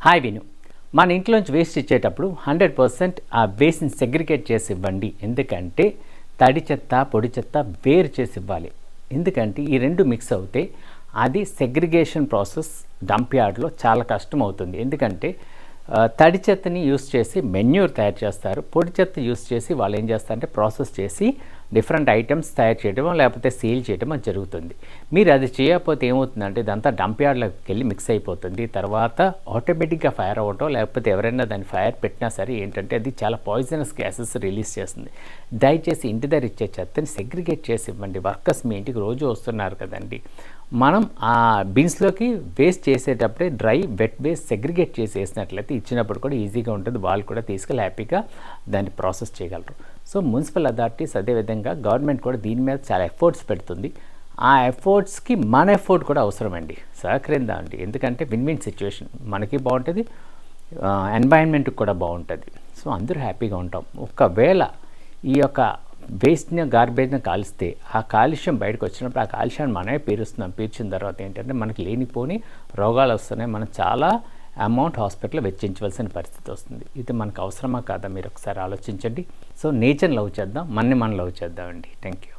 Hi విను, మన ఇంట్లోంచి వేస్ట్ ఇచ్చేటప్పుడు 100% ఆ వేస్ట్ని సెగ్రిగేట్ చేసి ఇవ్వండి. ఎందుకంటే తడి చెత్త పొడి చెత్త వేరు చేసి ఇవ్వాలి. ఎందుకంటే ఈ రెండు మిక్స్ అవుతే అది సెగ్రిగేషన్ ప్రాసెస్ డంప్ యార్డ్లో చాలా కష్టం అవుతుంది. ఎందుకంటే తడి చెత్తని యూస్ చేసి మెన్యూర్ తయారు చేస్తారు, పొడి చెత్త యూస్ చేసి వాళ్ళు ఏం చేస్తారంటే ప్రాసెస్ చేసి డిఫరెంట్ ఐటమ్స్ తయారు చేయడం లేకపోతే సేల్ చేయడం అది జరుగుతుంది. మీరు అది చేయకపోతే ఏమవుతుందంటే ఇదంతా డంప్ యార్డ్లోకి వెళ్ళి మిక్స్ అయిపోతుంది. తర్వాత ఆటోమేటిక్గా ఫైర్ అవ్వటం లేకపోతే ఎవరైనా దాన్ని ఫైర్ పెట్టినా సరే ఏంటంటే అది చాలా పాయిజనస్ గ్యాసెస్ రిలీజ్ చేస్తుంది. దయచేసి ఇంటి దగ్గర ఇచ్చే చెత్తని సెగ్రిగేట్ చేసి ఇవ్వండి. వర్కర్స్ మీ ఇంటికి రోజు వస్తున్నారు కదండి, మనం ఆ బిన్స్లోకి వేస్ట్ చేసేటప్పుడే డ్రై వెట్ వేస్ట్ సెగ్రిగేట్ చేసి వేసినట్లయితే ఇచ్చినప్పుడు కూడా ఈజీగా ఉంటుంది, వాళ్ళు కూడా తీసుకెళ్ళి హ్యాపీగా దాన్ని ప్రాసెస్ చేయగలరు. సో మున్సిపల్ అథారిటీస్ అదేవిధంగా గవర్నమెంట్ కూడా దీని మీద చాలా ఎఫర్ట్స్ పెడుతుంది. ఆ ఎఫర్ట్స్కి మన ఎఫర్ట్ కూడా అవసరమండి, సహకరిందామండి. ఎందుకంటే విన్ విన్ సిచ్యువేషన్, మనకి బాగుంటుంది, ఎన్వైరన్మెంట్కి కూడా బాగుంటుంది. సో అందరూ హ్యాపీగా ఉంటాం. ఒకవేళ ఈ యొక్క వేస్ట్ని గార్బేజ్ని కాలిస్తే ఆ కాలుష్యం బయటకు వచ్చినప్పుడు ఆ కాలుష్యాన్ని మనమే పీలుస్తున్నాం. పీల్చిన తర్వాత ఏంటంటే మనకి లేనిపోని రోగాలు వస్తున్నాయి, మనం చాలా అమౌంట్ హాస్పిటల్లో వెచ్చించవలసిన పరిస్థితి వస్తుంది. ఇది మనకు అవసరమా కాదా మీరు ఒకసారి ఆలోచించండి. సో నేచర్ని లవ్ చేద్దాం, మనని మనం లవ్ చేద్దామండి. Thank you.